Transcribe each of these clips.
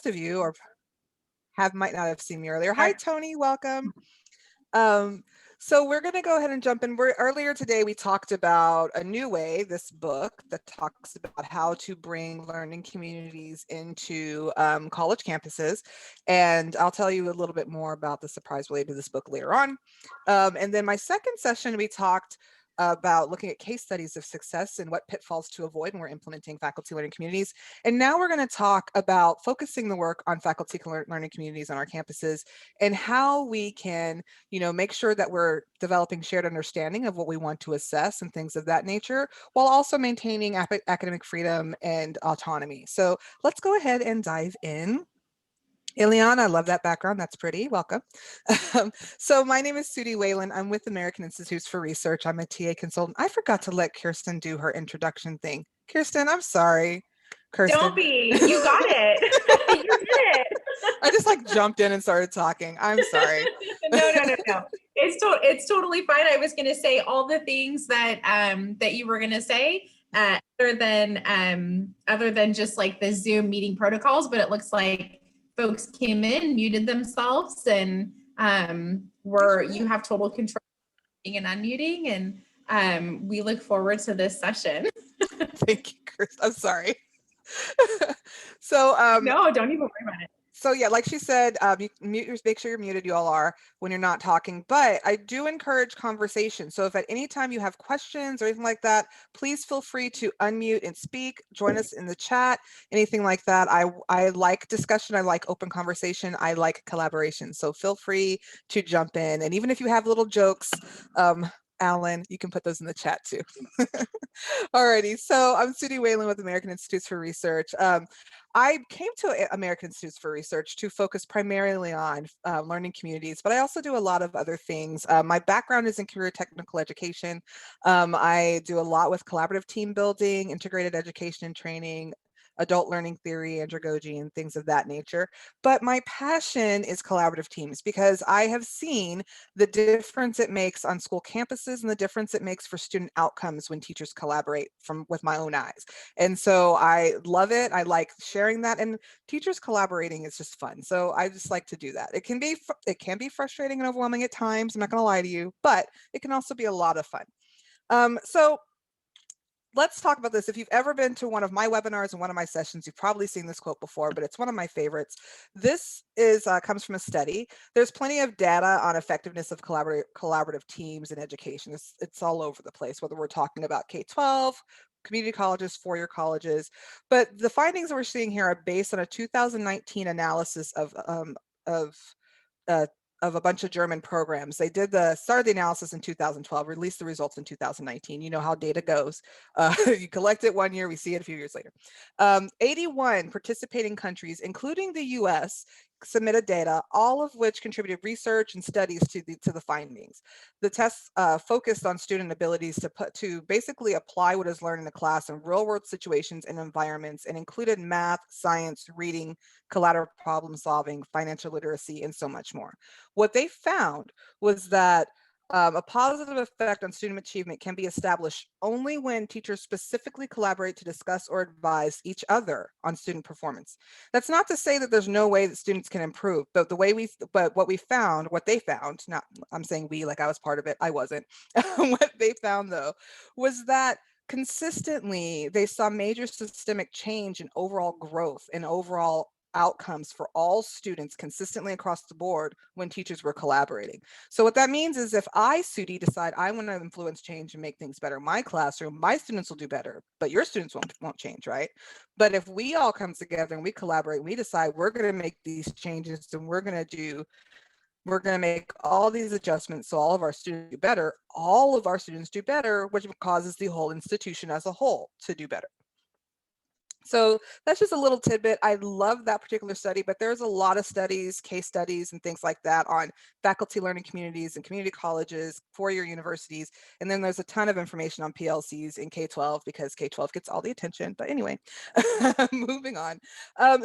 most of you or might not have seen me earlier. Hi, Hi. Tony, welcome. So we're going to go ahead and jump in. Earlier today, we talked about A New Way, this book that talks about how to bring learning communities into college campuses. And I'll tell you a little bit more about the surprise related to this book later on. And then my second session, we talked about looking at case studies of success and what pitfalls to avoid when we're implementing faculty learning communities. And now we're going to talk about focusing the work on faculty learning communities on our campuses and how we can, make sure that we're developing shared understanding of what we want to assess and things of that nature, while also maintaining academic freedom and autonomy. So let's go ahead and dive in. Ileana, I love that background. That's pretty. Welcome. So my name is Sudie Whalen. I'm with American Institutes for Research. I'm a TA consultant. I forgot to let Kirsten do her introduction thing. Kirsten, I'm sorry. Kirsten. Don't be. You got it. You did it. I just jumped in and started talking. I'm sorry. No. It's totally fine. I was going to say all the things that that you were going to say, other than just the Zoom meeting protocols. But it looks like folks came in, muted themselves, and you have total control of muting and unmuting, and we look forward to this session. Thank you, Chris. I'm sorry. So no, don't even worry about it. So yeah, like she said, make sure you're muted, you all are, when you're not talking, but I do encourage conversation. So if at any time you have questions or anything like that, please feel free to unmute and speak, join us in the chat, anything like that. I like discussion, I like open conversation, I like collaboration. So feel free to jump in. And even if you have little jokes, Alan, you can put those in the chat too. Alrighty, so I'm Sudie Whalen with American Institutes for Research. I came to American Institutes for Research to focus primarily on learning communities, but I also do a lot of other things. My background is in career technical education. I do a lot with collaborative team building, integrated education and training, adult learning theory, andragogy, and things of that nature. But my passion is collaborative teams because I have seen the difference it makes on school campuses and the difference it makes for student outcomes when teachers collaborate with my own eyes. And so I love it. I like sharing that, and teachers collaborating is just fun. So I just like to do that. It can be frustrating and overwhelming at times. I'm not going to lie to you, but it can also be a lot of fun. So let's talk about this. If you've ever been to one of my webinars and one of my sessions, you've probably seen this quote before, but it's one of my favorites. This comes from a study. There's plenty of data on effectiveness of collaborative teams in education. It's all over the place, whether we're talking about K-12, community colleges, four-year colleges. But the findings that we're seeing here are based on a 2019 analysis of a bunch of German programs. They started the analysis in 2012, released the results in 2019. You know how data goes. You collect it one year, we see it a few years later. 81 participating countries, including the US, submitted data, all of which contributed research and studies to the findings. The tests focused on student abilities to basically apply what is learned in the class in real world situations and environments, and included math, science, reading, collaborative problem solving, financial literacy, and so much more. What they found was that a positive effect on student achievement can be established only when teachers specifically collaborate to discuss or advise each other on student performance. That's not to say that there's no way that students can improve, but what they found, not I'm saying we, like I was part of it, I wasn't. What they found though was that consistently they saw major systemic change in overall growth and overall outcomes for all students consistently across the board when teachers were collaborating. So what that means is if I, Sudie, decide I want to influence change and make things better in my classroom, my students will do better, but your students won't change, right? But if we all come together and we collaborate, we decide we're going to make these changes and we're going to make all these adjustments so all of our students do better, all of our students do better, which causes the whole institution as a whole to do better. So that's just a little tidbit. I love that particular study, but there's a lot of studies, case studies, and things like that on faculty learning communities and community colleges, four-year universities. And then there's a ton of information on PLCs in K-12 because K-12 gets all the attention. But anyway, moving on.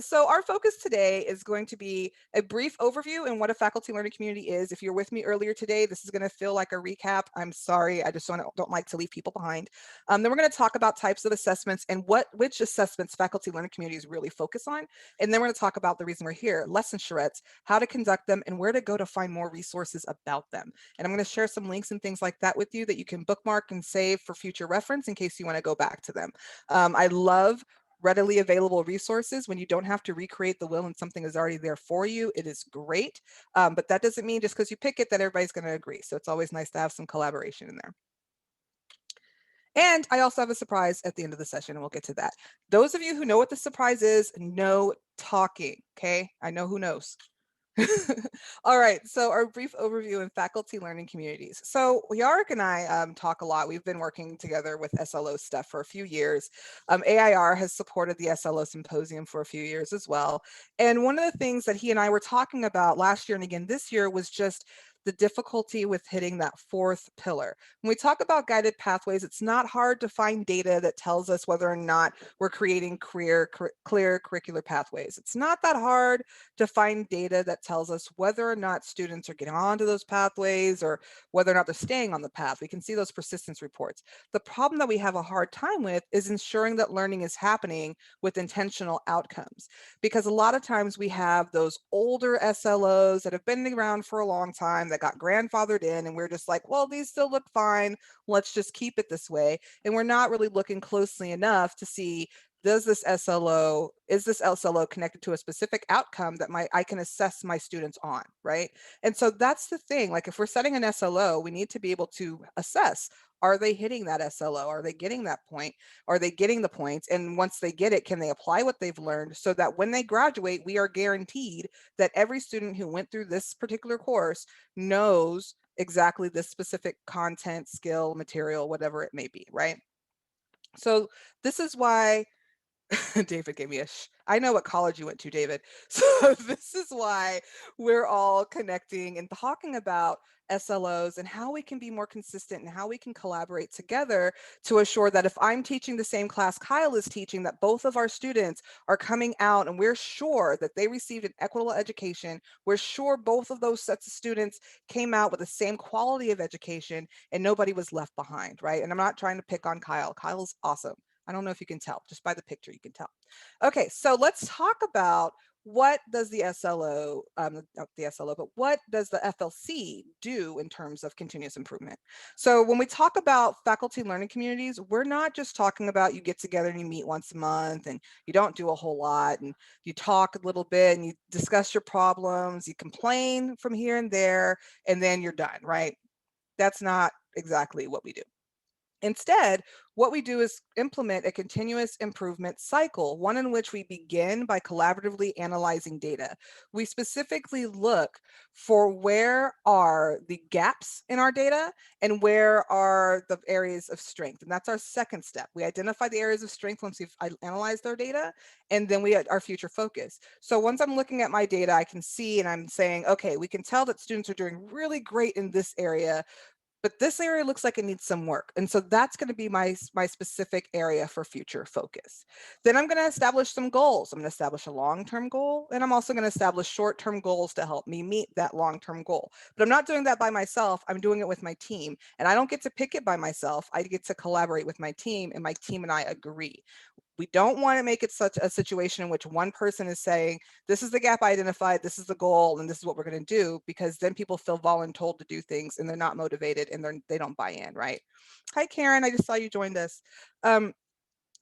So our focus today is going to be a brief overview and what a faculty learning community is. If you're with me earlier today, this is going to feel like a recap. I'm sorry, I just don't like to leave people behind. Then we're going to talk about types of assessments and which assessments assessments faculty learning communities really focus on. And then we're going to talk about the reason we're here, lesson charrettes, how to conduct them, and where to go to find more resources about them. And I'm going to share some links and things like that with you that you can bookmark and save for future reference in case you want to go back to them. I love readily available resources when you don't have to recreate the wheel and something is already there for you. It is great, but that doesn't mean just because you pick it that everybody's going to agree. So it's always nice to have some collaboration in there. And I also have a surprise at the end of the session, and we'll get to that. Those of you who know what the surprise is, no talking, okay? I know who knows. All right, so our brief overview in faculty learning communities. So Yarrick and I talk a lot. We've been working together with SLO stuff for a few years. AIR has supported the SLO Symposium for a few years as well. And one of the things that he and I were talking about last year and again this year was just the difficulty with hitting that fourth pillar. When we talk about guided pathways, it's not hard to find data that tells us whether or not we're creating clear curricular pathways. It's not that hard to find data that tells us whether or not students are getting onto those pathways or whether or not they're staying on the path. We can see those persistence reports. The problem that we have a hard time with is ensuring that learning is happening with intentional outcomes. Because a lot of times we have those older SLOs that have been around for a long time that got grandfathered in, and we're just like, well, these still look fine. Let's just keep it this way. And we're not really looking closely enough to see, is this SLO connected to a specific outcome that I can assess my students on, right? And so that's the thing. Like if we're setting an SLO, we need to be able to assess, are they hitting that SLO? Are they getting that point? Are they getting the points? And once they get it, can they apply what they've learned so that when they graduate, we are guaranteed that every student who went through this particular course knows exactly this specific content, skill, material, whatever it may be, right? So this is why David gave me I know what college you went to, David. So this is why we're all connecting and talking about SLOs and how we can be more consistent and how we can collaborate together to assure that if I'm teaching the same class Kyle is teaching, that both of our students are coming out and we're sure that they received an equitable education. We're sure both of those sets of students came out with the same quality of education and nobody was left behind, right? And I'm not trying to pick on Kyle. Kyle's awesome. I don't know if you can tell, just by the picture you can tell. Okay, so let's talk about what does the SLO, not the SLO, but what does the FLC do in terms of continuous improvement? So when we talk about faculty learning communities, we're not just talking about you get together and you meet once a month and you don't do a whole lot and you talk a little bit and you discuss your problems, you complain from here and there, and then you're done, right? That's not exactly what we do. Instead, what we do is implement a continuous improvement cycle, one in which we begin by collaboratively analyzing data. We specifically look for where are the gaps in our data and where are the areas of strength. And that's our second step. We identify the areas of strength once we've analyzed our data, and then we have our future focus. So once I'm looking at my data, I can see and I'm saying, okay, we can tell that students are doing really great in this area, but this area looks like it needs some work. And so that's going to be my specific area for future focus. Then I'm going to establish some goals. I'm going to establish a long-term goal, and I'm also going to establish short-term goals to help me meet that long-term goal. But I'm not doing that by myself. I'm doing it with my team, and I don't get to pick it by myself. I get to collaborate with my team, and my team and I agree. We don't want to make it such a situation in which one person is saying, this is the gap I identified, this is the goal, and this is what we're going to do, because then people feel voluntold to do things and they're not motivated and they don't buy in, right? Hi, Karen, I just saw you joined us.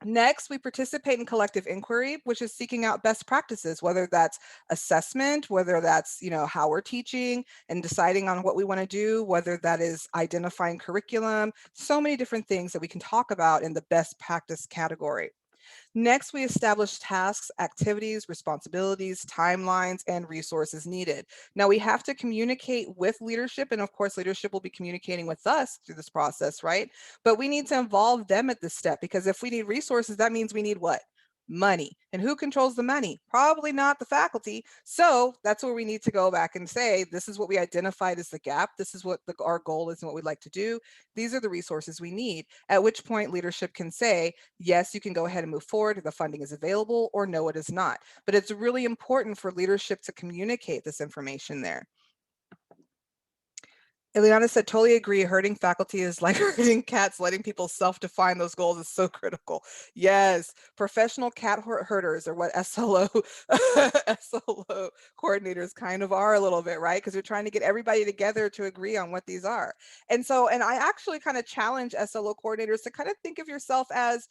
Next, we participate in collective inquiry, which is seeking out best practices, whether that's assessment, whether that's, how we're teaching and deciding on what we want to do, whether that is identifying curriculum, so many different things that we can talk about in the best practice category. Next, we establish tasks, activities, responsibilities, timelines, and resources needed. Now, we have to communicate with leadership, and of course, leadership will be communicating with us through this process, right? But we need to involve them at this step, because if we need resources, that means we need what? Money. And who controls the money? Probably not the faculty. So that's where we need to go back and say, this is what we identified as the gap. This is what our goal is and what we'd like to do. These are the resources we need. At which point leadership can say, yes, you can go ahead and move forward. The funding is available, or no, it is not. But it's really important for leadership to communicate this information there. Ileana said, totally agree. Herding faculty is like herding cats. Letting people self-define those goals is so critical. Yes, professional cat herders are what SLO SLO coordinators kind of are a little bit, right? Because we're trying to get everybody together to agree on what these are. And so, and I actually kind of challenge SLO coordinators to kind of think of yourself as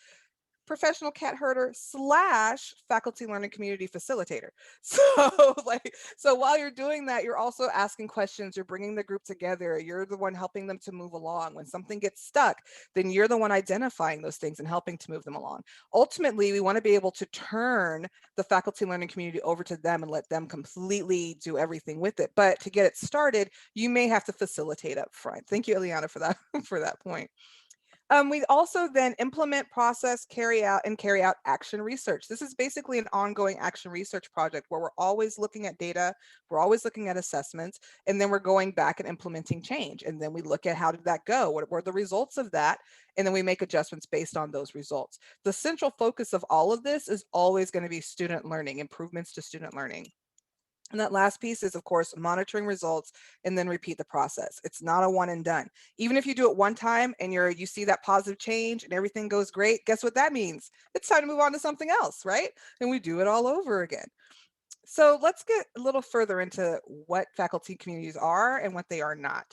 professional cat herder slash faculty learning community facilitator. So like, so while you're doing that, you're also asking questions, you're bringing the group together, you're the one helping them to move along. When something gets stuck, then you're the one identifying those things and helping to move them along. Ultimately, we want to be able to turn the faculty learning community over to them and let them completely do everything with it. But to get it started, you may have to facilitate up front. Thank you, Ileana, for that for that point. We also then implement, process, carry out action research. This is basically an ongoing action research project where we're always looking at data, we're always looking at assessments, and then we're going back and implementing change. And then we look at how did that go? What were the results of that? And then we make adjustments based on those results. The central focus of all of this is always going to be student learning, improvements to student learning. And that last piece is, of course, monitoring results and then repeat the process. It's not a one and done. Even if you do it one time and you see that positive change and everything goes great, guess what that means? It's time to move on to something else, right? And we do it all over again. So let's get a little further into what faculty communities are and what they are not.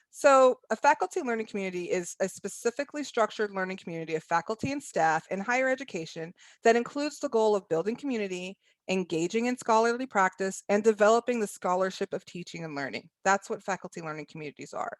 So a faculty learning community is a specifically structured learning community of faculty and staff in higher education that includes the goal of building community, engaging in scholarly practice, and developing the scholarship of teaching and learning. That's what faculty learning communities are.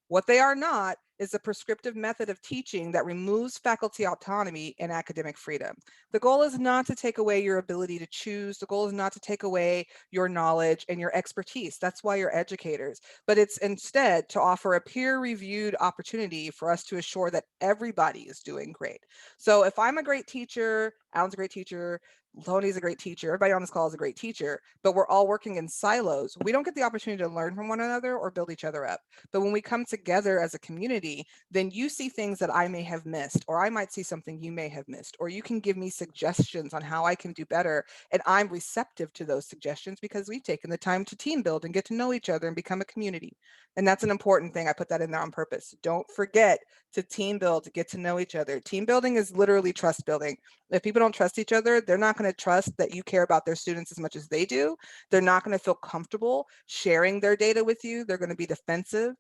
What they are not is a prescriptive method of teaching that removes faculty autonomy and academic freedom. The goal is not to take away your ability to choose. The goal is not to take away your knowledge and your expertise. That's why you're educators. But it's instead to offer a peer-reviewed opportunity for us to assure that everybody is doing great. So if I'm a great teacher, Alan's a great teacher, Tony's a great teacher, everybody on this call is a great teacher, but we're all working in silos, we don't get the opportunity to learn from one another or build each other up. But when we come together as a community, then you see things that I may have missed, or I might see something you may have missed, or you can give me suggestions on how I can do better. And I'm receptive to those suggestions because we've taken the time to team build and get to know each other and become a community. And that's an important thing. I put that in there on purpose. Don't forget to team build, to get to know each other. Team building is literally trust building. If people don't trust each other, they're not going to trust that you care about their students as much as they do. They're not going to feel comfortable sharing their data with you. They're going to be defensive.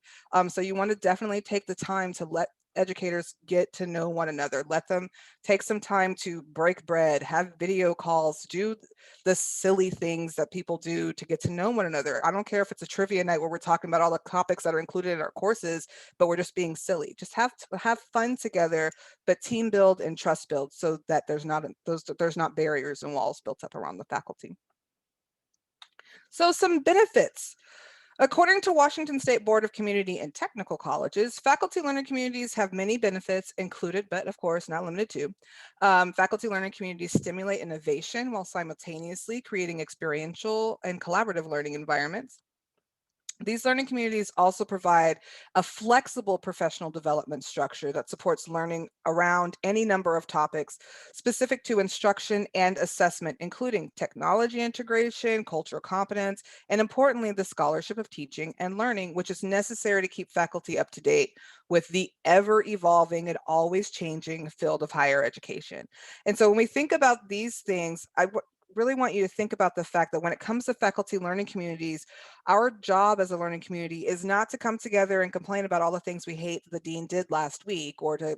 So you want to definitely take the time to let educators get to know one another. Let them take some time to break bread, have video calls, do the silly things that people do to get to know one another. I don't care if it's a trivia night where we're talking about all the topics that are included in our courses, but we're just being silly. Just have fun together, but team build and trust build so that there's not barriers and walls built up around the faculty. So some benefits. According to Washington State Board of Community and Technical Colleges, faculty learning communities have many benefits included, but of course not limited to. Faculty learning communities stimulate innovation while simultaneously creating experiential and collaborative learning environments. These learning communities also provide a flexible professional development structure that supports learning around any number of topics specific to instruction and assessment, including technology integration, cultural competence, and importantly, the scholarship of teaching and learning, which is necessary to keep faculty up to date with the ever evolving and always changing field of higher education. And so when we think about these things, I really want you to think about the fact that when it comes to faculty learning communities, our job as a learning community is not to come together and complain about all the things we hate the dean did last week, or to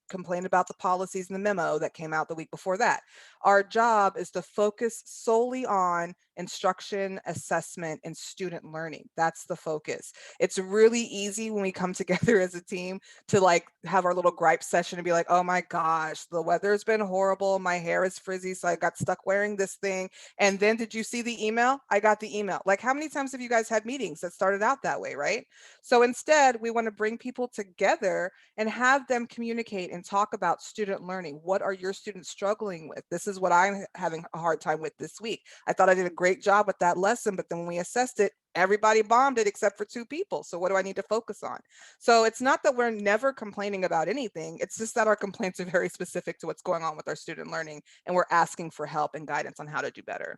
complain about the policies in the memo that came out the week before that. Our job is to focus solely on instruction, assessment, and student learning. That's the focus. It's really easy when we come together as a team to like have our little gripe session and be like, oh my gosh, the weather's been horrible. My hair is frizzy, so I got stuck wearing this thing. And then did you see the email? I got the email. Like, how many times have you guys had meetings that started out that way, right? So instead, we want to bring people together and have them communicate and talk about student learning. What are your students struggling with? This is what I'm having a hard time with this week. I thought I did a great job with that lesson, but then when we assessed it, everybody bombed it except for 2 people. So what do I need to focus on? So it's not that we're never complaining about anything. It's just that our complaints are very specific to what's going on with our student learning, and we're asking for help and guidance on how to do better.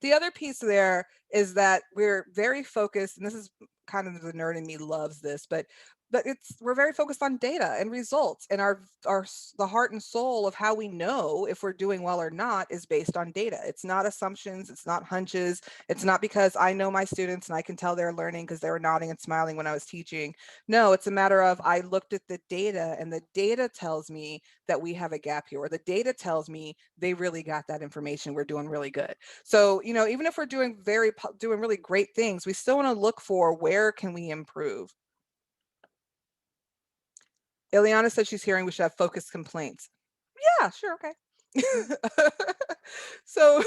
The other piece there is that we're very focused, and this is kind of the nerd in me loves this, but we're very focused on data and results, and the heart and soul of how we know if we're doing well or not is based on data. It's not assumptions, it's not hunches, it's not because I know my students and I can tell they're learning because they were nodding and smiling when I was teaching. No, it's a matter of I looked at the data and the data tells me that we have a gap here, or the data tells me they really got that information, we're doing really good. So, you know, even if we're doing really great things, we still want to look for where can we improve. Ileana said she's hearing we should have focused complaints. Yeah, sure, okay. so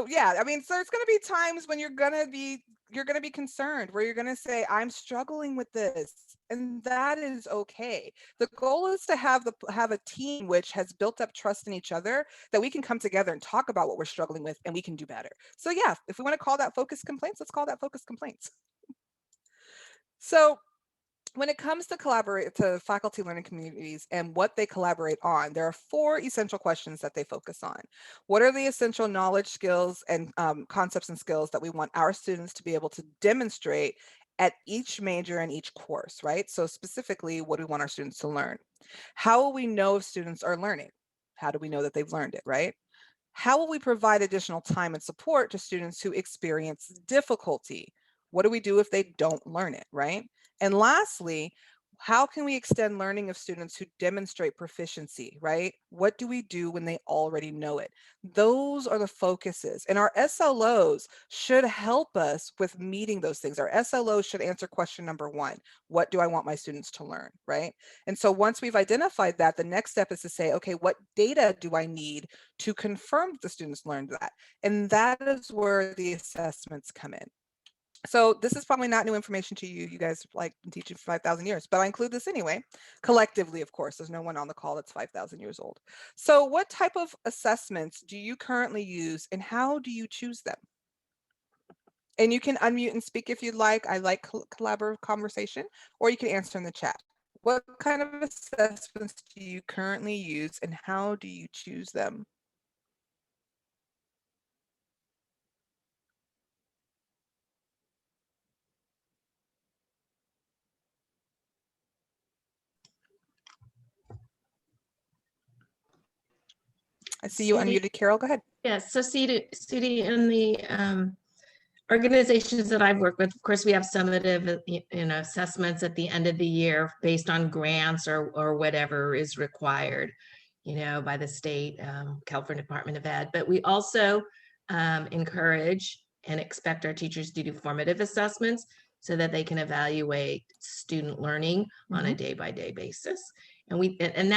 yeah, I mean, so there's going to be times when you're going to be concerned, where you're going to say, I'm struggling with this, and that is okay. The goal is to have a team which has built up trust in each other, that we can come together and talk about what we're struggling with and we can do better. So yeah, if we want to call that focused complaints, let's call that focused complaints. So when it comes to faculty learning communities and what they collaborate on, there are 4 essential questions that they focus on. What are the essential knowledge, skills, and concepts and skills that we want our students to be able to demonstrate at each major and each course, right? So specifically, what do we want our students to learn? How will we know if students are learning? How do we know that they've learned it, right? How will we provide additional time and support to students who experience difficulty? What do we do if they don't learn it, right? And lastly, how can we extend learning of students who demonstrate proficiency, right? What do we do when they already know it? Those are the focuses. And our SLOs should help us with meeting those things. Our SLOs should answer question number 1. What do I want my students to learn, right? And so once we've identified that, the next step is to say, okay, what data do I need to confirm the students learned that? And that is where the assessments come in. So this is probably not new information to you. You guys like been teaching for 5,000 years, but I include this anyway. Collectively, of course, there's no one on the call that's 5,000 years old. So what type of assessments do you currently use, and how do you choose them? And you can unmute and speak if you'd like. I like collaborative conversation, or you can answer in the chat. What kind of assessments do you currently use, and how do you choose them? I see you unmuted, Carol. Go ahead. Yes, so Sudie, in the organizations that I've worked with, of course, we have summative, assessments at the end of the year based on grants or whatever is required, by the state, California Department of Ed. But we also encourage and expect our teachers to do formative assessments so that they can evaluate student learning on a day-by-day basis. And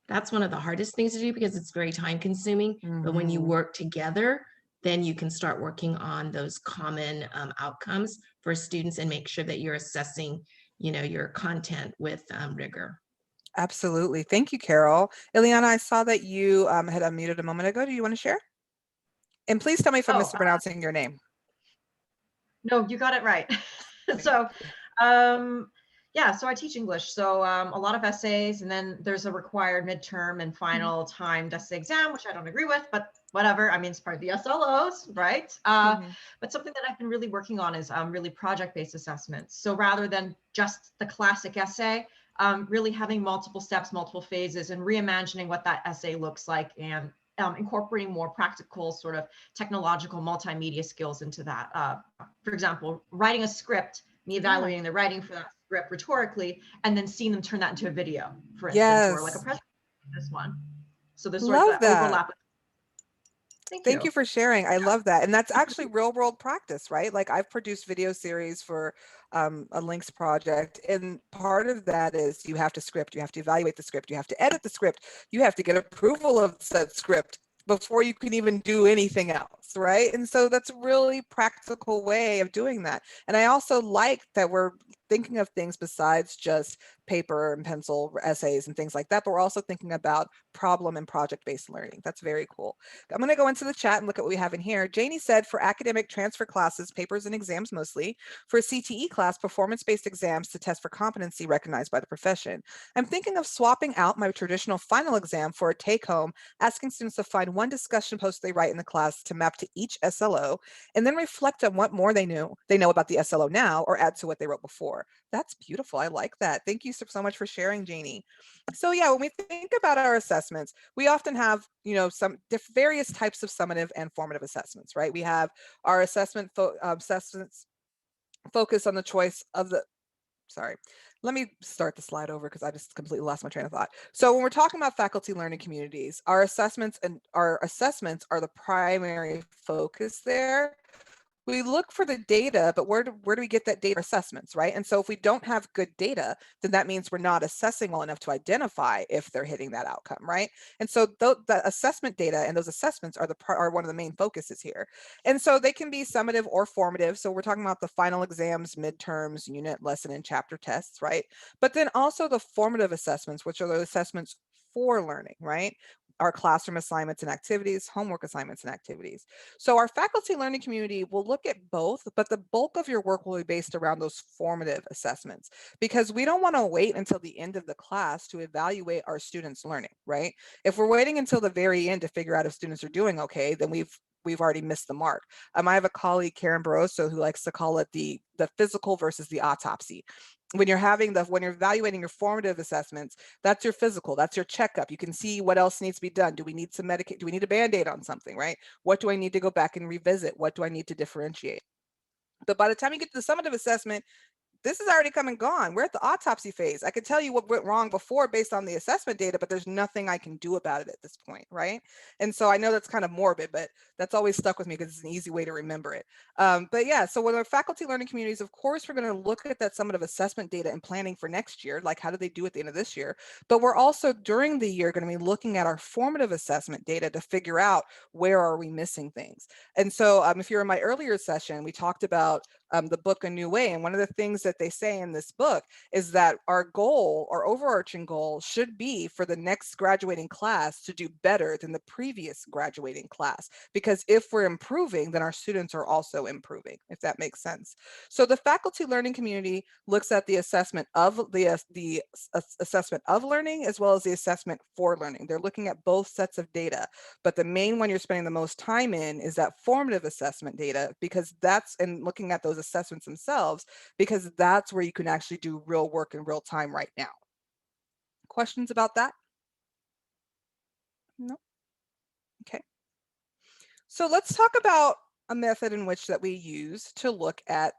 that's one of the hardest things to do because it's very time consuming. But when you work together, then you can start working on those common outcomes for students and make sure that you're assessing, your content with rigor. Absolutely. Thank you, Carol. Ileana, I saw that you had unmuted a moment ago. Do you want to share? And please tell me if I'm mispronouncing your name. No, you got it right. So, yeah, so I teach English. So a lot of essays, and then there's a required midterm and final timed essay exam, which I don't agree with, but whatever. I mean, it's part of the SLOs, right? But something that I've been really working on is really project-based assessments. So rather than just the classic essay, really having multiple steps, multiple phases, and reimagining what that essay looks like, and incorporating more practical sort of technological multimedia skills into that. For example, writing a script, me evaluating the writing for that script rhetorically, and then seeing them turn that into a video, for instance, or like a presentation, this one. So there's sort of that overlap. Thank you for sharing. I love that. And that's actually real world practice, right? Like I've produced video series for a links project. And part of that is you have to script, you have to evaluate the script, you have to edit the script, you have to get approval of said script before you can even do anything else, right? And so that's a really practical way of doing that. And I also like that we're thinking of things besides just paper and pencil essays and things like that, but we're also thinking about problem and project-based learning. That's very cool. I'm going to go into the chat and look at what we have in here. Janie said for academic transfer classes, papers and exams mostly, for a CTE class, performance-based exams to test for competency recognized by the profession. I'm thinking of swapping out my traditional final exam for a take-home, asking students to find one discussion post they write in the class to map to each SLO, and then reflect on what more they know about the SLO now, or add to what they wrote before. That's beautiful. I like that. Thank you so much for sharing, Janie. So yeah, when we think about our assessments, we often have, you know, some various types of summative and formative assessments, right? We have our assessments focus on the choice of the, sorry, let me start the slide over because I just completely lost my train of thought. So when we're talking about faculty learning communities, our assessments are the primary focus there. We look for the data, but where do we get that data? Assessments, right? And so if we don't have good data, then that means we're not assessing well enough to identify if they're hitting that outcome, right? And so the assessment data and those assessments are one of the main focuses here. And so they can be summative or formative. So we're talking about the final exams, midterms, unit, lesson, and chapter tests, right? But then also the formative assessments, which are the assessments for learning, right? Our classroom assignments and activities, homework assignments and activities. So our faculty learning community will look at both, but the bulk of your work will be based around those formative assessments, because we don't want to wait until the end of the class to evaluate our students' learning, right? If we're waiting until the very end to figure out if students are doing okay, then we've already missed the mark. I have a colleague, Karen Barroso, who likes to call it the physical versus the autopsy. When you're evaluating your formative assessments, that's your physical, that's your checkup. You can see what else needs to be done. Do we need some Medicaid? Do we need a Band-Aid on something, right? What do I need to go back and revisit? What do I need to differentiate? But by the time you get to the summative assessment, this is already come and gone. We're at the autopsy phase. I could tell you what went wrong before based on the assessment data, but there's nothing I can do about it at this point, right? And so I know that's kind of morbid, but that's always stuck with me because it's an easy way to remember it. But yeah, so with our faculty learning communities, of course, we're going to look at that summative assessment data and planning for next year, like how do they do at the end of this year? But we're also during the year going to be looking at our formative assessment data to figure out where are we missing things. And so if you're in my earlier session, we talked about the book A New Way. And one of the things that they say in this book is that our goal, our overarching goal, should be for the next graduating class to do better than the previous graduating class. Because if we're improving, then our students are also improving, if that makes sense. So the faculty learning community looks at the assessment of the assessment of learning as well as the assessment for learning. They're looking at both sets of data, but the main one you're spending the most time in is that formative assessment data, because that's in looking at those assessments themselves, because that's where you can actually do real work in real time right now. Questions about that? No? Okay. So let's talk about a method in which that we use to look at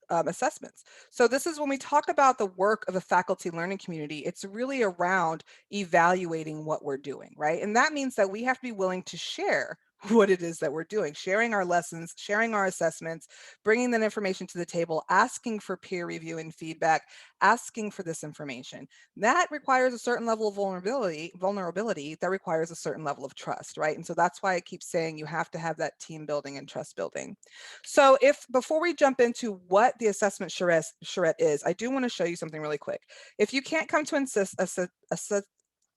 assessments. So this is when we talk about the work of a faculty learning community, it's really around evaluating what we're doing, right? And that means that we have to be willing to share what it is that we're doing, sharing our lessons, sharing our assessments, bringing that information to the table, asking for peer review and feedback, asking for this information. That requires a certain level of vulnerability that requires a certain level of trust, right? And so that's why I keep saying you have to have that team building and trust building. So before we jump into what the assessment charrette is, I do want to show you something really quick. If you can't come to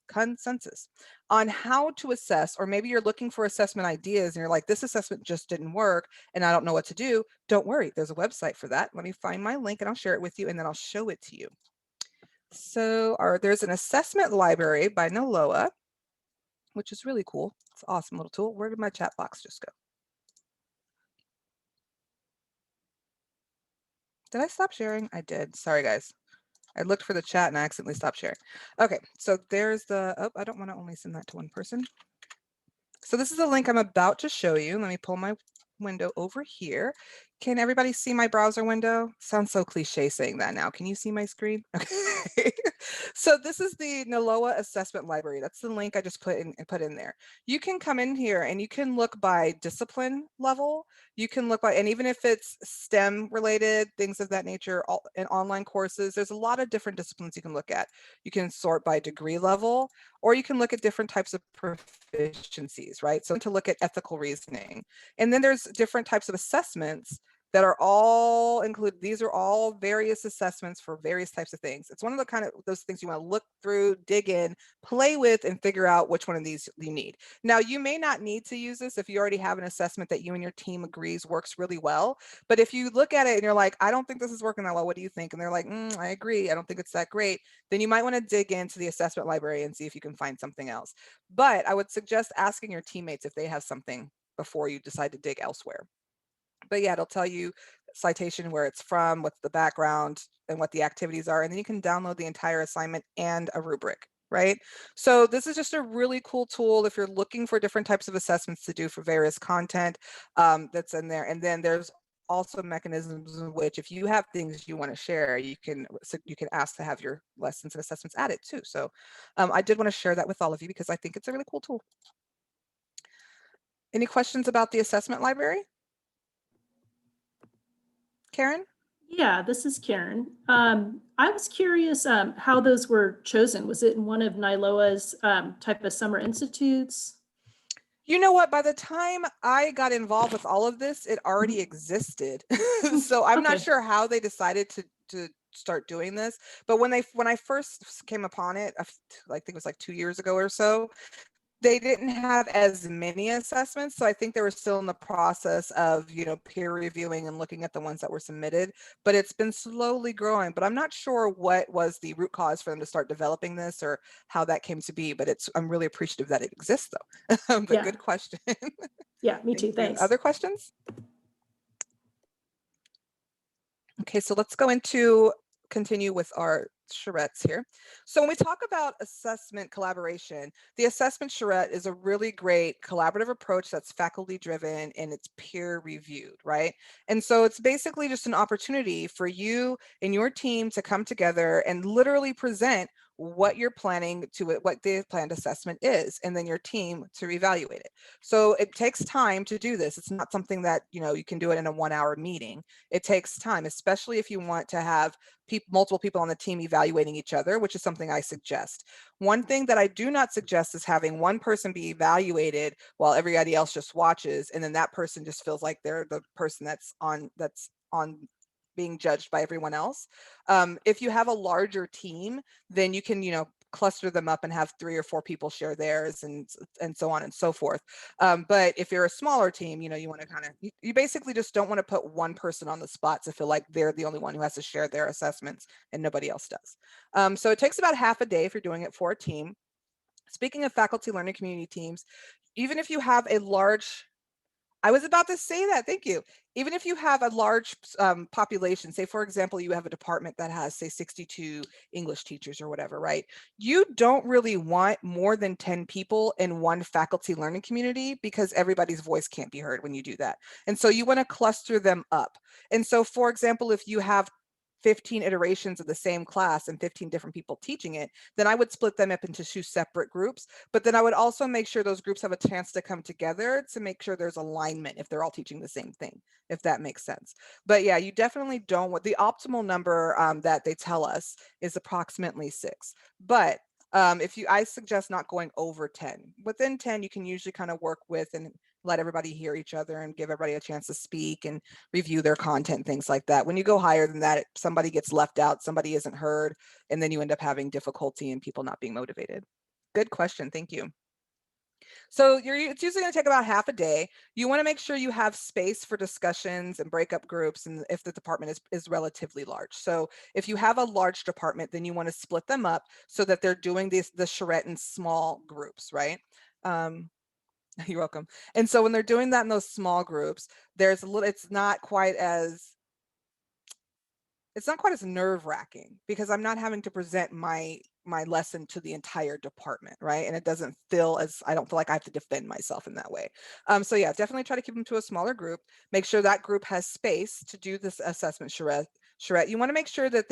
consensus on how to assess, or maybe you're looking for assessment ideas and you're like, this assessment just didn't work and I don't know what to do, don't worry, there's a website for that. Let me find my link and I'll share it with you and then I'll show it to you. So there's an assessment library by NOLOA, which is really cool. It's an awesome little tool. Where did my chat box just go? Did I stop sharing? I did. Sorry, guys. I looked for the chat and I accidentally stopped sharing. Okay, so there's the, I don't want to only send that to one person. So this is the link I'm about to show you. Let me pull my window over here. Can everybody see my browser window? Sounds so cliche saying that now. Can you see my screen? Okay. So this is the NOLOA assessment library. That's the link I just put in there. You can come in here and you can look by discipline level. You can look by, and even if it's STEM related, things of that nature, and online courses, there's a lot of different disciplines you can look at. You can sort by degree level, or you can look at different types of proficiencies, right? So to look at ethical reasoning. And then there's different types of assessments that are all included. These are all various assessments for various types of things. It's one of the kind of those things you want to look through, dig in, play with, and figure out which one of these you need. Now, you may not need to use this if you already have an assessment that you and your team agrees works really well. But if you look at it and you're like, I don't think this is working that well, what do you think? And they're like, I agree, I don't think it's that great. Then you might want to dig into the assessment library and see if you can find something else. But I would suggest asking your teammates if they have something before you decide to dig elsewhere. But yeah, it'll tell you citation, where it's from, what's the background, and what the activities are. And then you can download the entire assignment and a rubric, right? So this is just a really cool tool if you're looking for different types of assessments to do for various content that's in there. And then there's also mechanisms in which if you have things you want to share, you can ask to have your lessons and assessments added too. So I did want to share that with all of you because I think it's a really cool tool. Any questions about the assessment library? Karen? Yeah, this is Karen. I was curious how those were chosen. Was it in one of NILOA's type of summer institutes? You know what? By the time I got involved with all of this, it already existed. So I'm not Okay. sure how they decided to start doing this. But when I first came upon it, I think it was like 2 years ago or so, they didn't have as many assessments. So I think they were still in the process of, peer reviewing and looking at the ones that were submitted, but it's been slowly growing. But I'm not sure what was the root cause for them to start developing this or how that came to be, but I'm really appreciative that it exists though. But Yeah. good question. Yeah, me too. Thank you. Thanks. Other questions? Okay, so let's continue with our charrettes here. So when we talk about assessment collaboration, the assessment charrette is a really great collaborative approach that's faculty driven and it's peer reviewed, right? And so it's basically just an opportunity for you and your team to come together and literally present what you're planning to what the planned assessment is, and then your team to evaluate it. So it takes time to do this. It's not something that you can do it in a 1-hour meeting. It takes time, especially if you want to have multiple people on the team evaluating each other, which is something I suggest. One thing that I do not suggest is having one person be evaluated while everybody else just watches, and then that person just feels like they're the person that's on being judged by everyone else. If you have a larger team, then you can, cluster them up and have 3 or 4 people share theirs and so on and so forth. But if you're a smaller team, you want to you basically just don't want to put one person on the spot to feel like they're the only one who has to share their assessments and nobody else does. So it takes about half a day if you're doing it for a team. Speaking of faculty learning community teams, even if you have a large I was about to say that. Thank you. Even if you have a large population, say, for example, you have a department that has, say, 62 English teachers or whatever, right? You don't really want more than 10 people in one faculty learning community because everybody's voice can't be heard when you do that. And so you want to cluster them up. And so, for example, if you have 15 iterations of the same class and 15 different people teaching it, then I would split them up into 2 separate groups. But then I would also make sure those groups have a chance to come together to make sure there's alignment if they're all teaching the same thing, if that makes sense. But yeah, you definitely don't want the optimal number that they tell us is approximately 6. But I suggest not going over 10. Within 10, you can usually kind of work with and let everybody hear each other and give everybody a chance to speak and review their content, things like that. When you go higher than that, somebody gets left out, somebody isn't heard, and then you end up having difficulty and people not being motivated. Good question. Thank you. So it's usually going to take about half a day. You want to make sure you have space for discussions and breakup groups, and if the department is relatively large. So if you have a large department, then you want to split them up so that they're doing the charrette in small groups, right? You're welcome. And so when they're doing that in those small groups, it's not quite as nerve-wracking because I'm not having to present my lesson to the entire department, right? And I don't feel like I have to defend myself in that way. So yeah, definitely try to keep them to a smaller group. Make sure that group has space to do this assessment charrette. You want to make sure that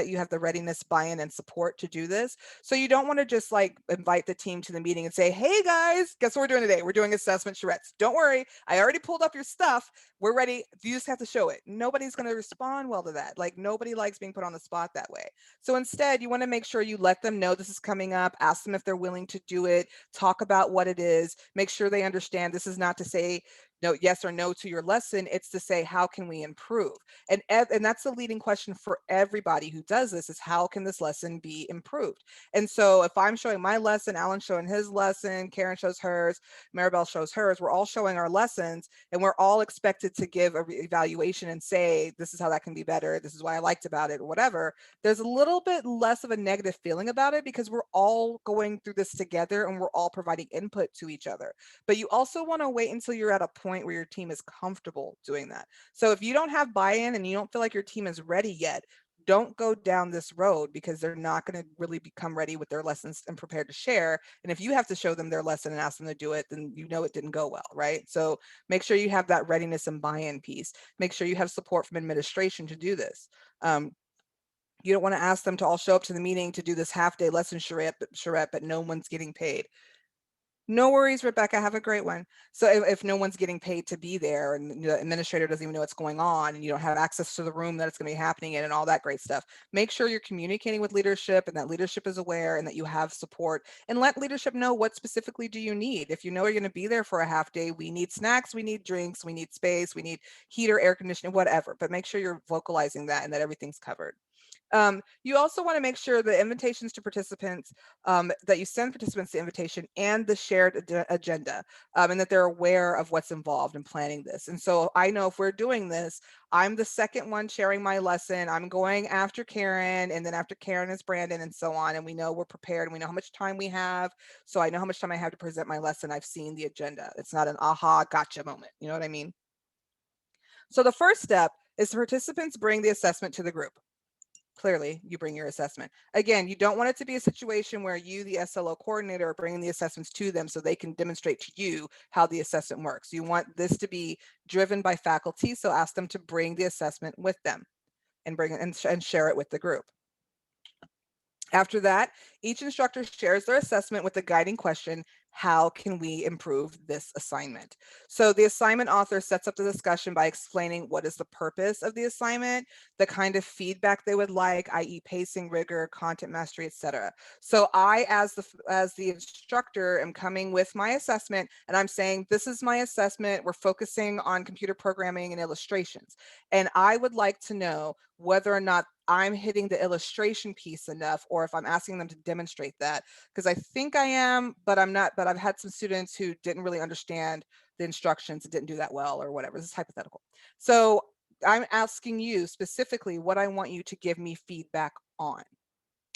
you have the readiness, buy-in, and support to do this. So you don't want to just like invite the team to the meeting and say, hey guys, guess what we're doing today? We're doing assessment charrettes. Don't worry, I already pulled up your stuff. We're ready. You just have to show it. Nobody's going to respond well to that. Like nobody likes being put on the spot that way. So instead, you want to make sure you let them know this is coming up, ask them if they're willing to do it, talk about what it is, make sure they understand this is not to say no, yes or no to your lesson. It's to say, how can we improve? And that's the leading question for everybody who does this, is how can this lesson be improved? And so if I'm showing my lesson, Alan's showing his lesson, Karen shows hers, Maribel shows hers, we're all showing our lessons, and we're all expected to give a evaluation and say, this is how that can be better, this is what I liked about it, or whatever. There's a little bit less of a negative feeling about it because we're all going through this together and we're all providing input to each other. But you also want to wait until you're at a point where your team is comfortable doing that. So if you don't have buy-in and you don't feel like your team is ready yet, don't go down this road, because they're not going to really become ready with their lessons and prepared to share. And if you have to show them their lesson and ask them to do it, then you know it didn't go well, right? So make sure you have that readiness and buy-in piece. Make sure you have support from administration to do this. You don't want to ask them to all show up to the meeting to do this half-day lesson charrette, but no one's getting paid. No worries, Rebecca, have a great one. So if no one's getting paid to be there, and the administrator doesn't even know what's going on, and you don't have access to the room that it's going to be happening in and all that great stuff, make sure you're communicating with leadership and that leadership is aware and that you have support, and let leadership know what specifically do you need. If you know you're going to be there for a half day, we need snacks, we need drinks, we need space, we need heater, air conditioning, whatever, but make sure you're vocalizing that and that everything's covered. You also want to make sure the invitations to participants, that you send participants the invitation and the shared agenda, and that they're aware of what's involved in planning this. And so I know if we're doing this, I'm the second one sharing my lesson. I'm going after Karen, and then after Karen is Brandon, and so on. And we know we're prepared and we know how much time we have. So I know how much time I have to present my lesson. I've seen the agenda. It's not an aha, gotcha moment. You know what I mean? So the first step is the participants bring the assessment to the group. Clearly, you bring your assessment. Again, you don't want it to be a situation where you, the SLO coordinator, are bringing the assessments to them so they can demonstrate to you how the assessment works. You want this to be driven by faculty, so ask them to bring the assessment with them and bring it and share it with the group. After that, each instructor shares their assessment with a guiding question: how can we improve this assignment? So the assignment author sets up the discussion by explaining what is the purpose of the assignment, the kind of feedback they would like, i.e. pacing, rigor, content mastery, etc. So I, as the instructor, am coming with my assessment, and I'm saying, this is my assessment. We're focusing on computer programming and illustrations. And I would like to know whether or not I'm hitting the illustration piece enough, or if I'm asking them to demonstrate that, because I think I am, but I'm not. But I've had some students who didn't really understand the instructions and didn't do that well, or whatever. This is hypothetical. So I'm asking you specifically what I want you to give me feedback on.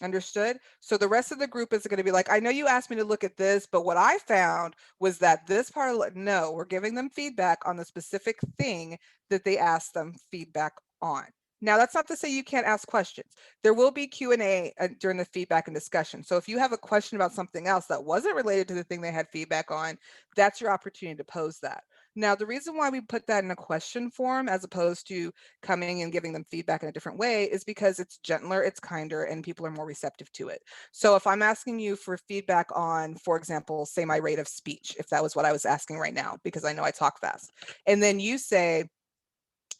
Understood? So the rest of the group is going to be like, I know you asked me to look at this, but what I found was that this part of no, we're giving them feedback on the specific thing that they asked them feedback on. Now, that's not to say you can't ask questions. There will be Q&A during the feedback and discussion. So if you have a question about something else that wasn't related to the thing they had feedback on, that's your opportunity to pose that. Now, the reason why we put that in a question form as opposed to coming and giving them feedback in a different way is because it's gentler, it's kinder, and people are more receptive to it. So if I'm asking you for feedback on, for example, say my rate of speech, if that was what I was asking right now, because I know I talk fast, and then you say,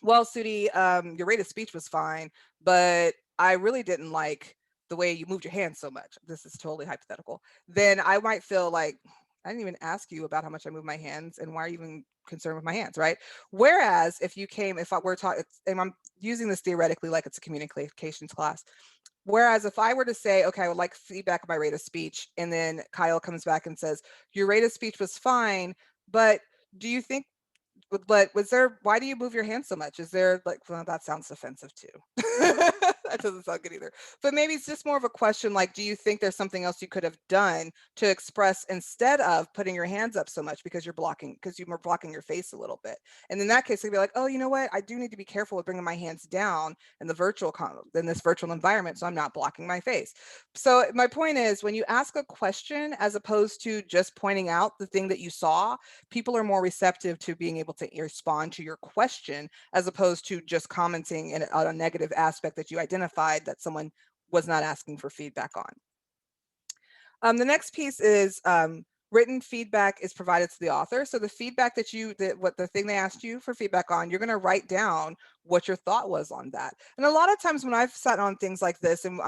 well, Sudi, your rate of speech was fine, but I really didn't like the way you moved your hands so much. This is totally hypothetical. Then I might feel like, I didn't even ask you about how much I move my hands, and why are you even concerned with my hands, right? Whereas if you came, if I were talking, and I'm using this theoretically like it's a communications class. Whereas if I were to say, okay, I would like feedback on my rate of speech, and then Kyle comes back and says, your rate of speech was fine, but do you think, but was there, why do you move your hands so much? Is there like, well, that sounds offensive too. That doesn't sound good either. But maybe it's just more of a question like, do you think there's something else you could have done to express instead of putting your hands up so much because you were blocking your face a little bit? And in that case, they'd be like, oh, you know what? I do need to be careful with bringing my hands down in this virtual environment, so I'm not blocking my face. So my point is, when you ask a question as opposed to just pointing out the thing that you saw, people are more receptive to being able to respond to your question as opposed to just commenting on a negative aspect that you identified that someone was not asking for feedback on. The next piece is written feedback is provided to the author. So the feedback that the thing they asked you for feedback on, you're going to write down what your thought was on that. And a lot of times when I've sat on things like this, and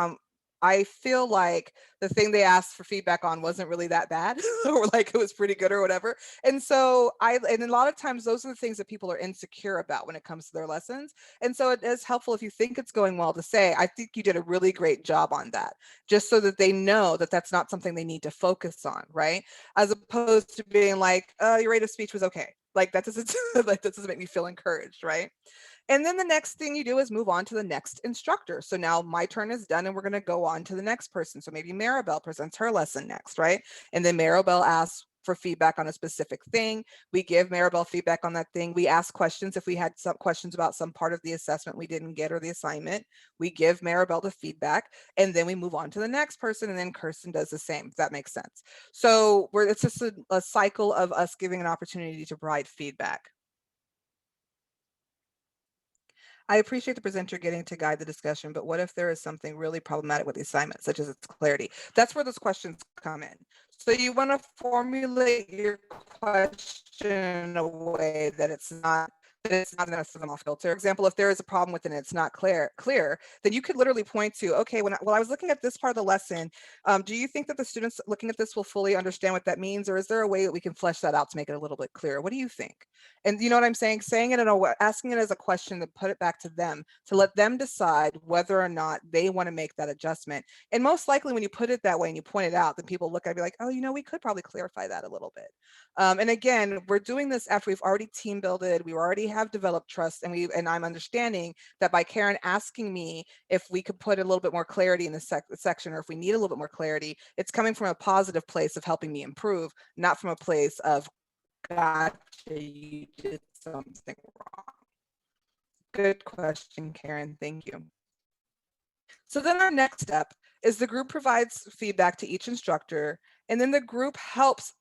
I feel like the thing they asked for feedback on wasn't really that bad or like it was pretty good or whatever. And so and a lot of times those are the things that people are insecure about when it comes to their lessons. And so it is helpful if you think it's going well to say, I think you did a really great job on that, just so that they know that that's not something they need to focus on, right? As opposed to being like, your rate of speech was okay. Like that doesn't like that doesn't make me feel encouraged, right? And then the next thing you do is move on to the next instructor. So now my turn is done and we're going to go on to the next person. So maybe Maribel presents her lesson next, right? And then Maribel asks for feedback on a specific thing. We give Maribel feedback on that thing. We ask questions if we had some questions about some part of the assessment we didn't get or the assignment. We give Maribel the feedback and then we move on to the next person and then Kirsten does the same, if that makes sense. So it's just a cycle of us giving an opportunity to provide feedback. I appreciate the presenter getting to guide the discussion, but what if there is something really problematic with the assignment, such as its clarity? That's where those questions come in. So you want to formulate your question in a way that it's not enough for them off filter. For example, if there is a problem with it and it's not clear, then you could literally point to, okay, when I was looking at this part of the lesson, do you think that the students looking at this will fully understand what that means? Or is there a way that we can flesh that out to make it a little bit clearer? What do you think? And you know what I'm saying? Saying it in a way, asking it as a question to put it back to them, to let them decide whether or not they want to make that adjustment. And most likely when you put it that way and you point it out, then people look at it and be like, oh, you know, we could probably clarify that a little bit. And again, we're doing this after we've already team builded, we already have developed trust, and I'm understanding that by Karen asking me if we could put a little bit more clarity in the section, or if we need a little bit more clarity, it's coming from a positive place of helping me improve, not from a place of, gotcha, you did something wrong. Good question, Karen. Thank you. So then our next step is the group provides feedback to each instructor, and then the group helps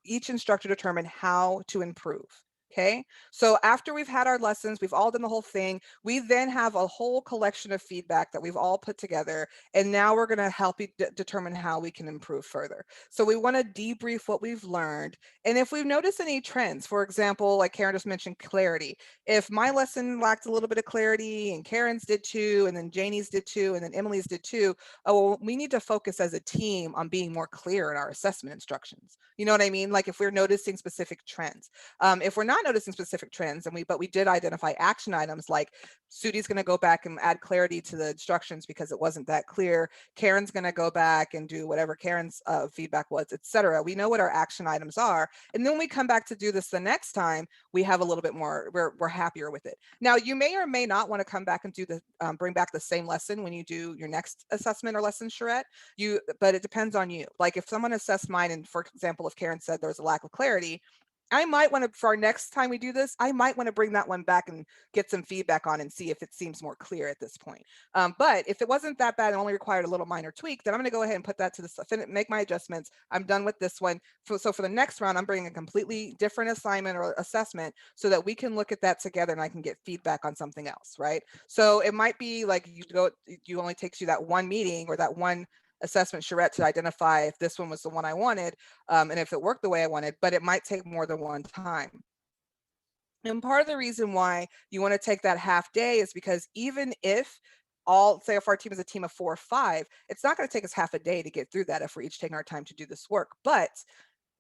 each instructor determine how to improve. Okay, so after we've had our lessons, we've all done the whole thing, we then have a whole collection of feedback that we've all put together, and now we're going to help you determine how we can improve further. So we want to debrief what we've learned, and if we've noticed any trends, for example, like Karen just mentioned, clarity. If my lesson lacked a little bit of clarity and Karen's did too, and then Janie's did too, and then Emily's did too, oh, well, we need to focus as a team on being more clear in our assessment instructions. You know what I mean? Like if we're noticing specific trends. If we're not noticing specific trends, but we did identify action items, like Sudi's going to go back and add clarity to the instructions because it wasn't that clear. Karen's going to go back and do whatever Karen's feedback was, etc. We know what our action items are, and then when we come back to do this the next time, we have a little bit more. We're happier with it. Now, you may or may not want to come back and do the bring back the same lesson when you do your next assessment or lesson, Charrette. But it depends on you. Like if someone assessed mine, and for example, if Karen said there was a lack of clarity, I might want to, for our next time we do this, I might want to bring that one back and get some feedback on and see if it seems more clear at this point. But if it wasn't that bad and only required a little minor tweak, then I'm going to go ahead and put that to the make my adjustments. I'm done with this one. So for the next round, I'm bringing a completely different assignment or assessment so that we can look at that together and I can get feedback on something else, right? So it might be like you only takes you that one meeting or that one assessment, Charrette, to identify if this one was the one I wanted, and if it worked the way I wanted, but it might take more than one time. And part of the reason why you want to take that half day is because even if say if our team is a team of 4 or 5, it's not going to take us half a day to get through that if we're each taking our time to do this work. But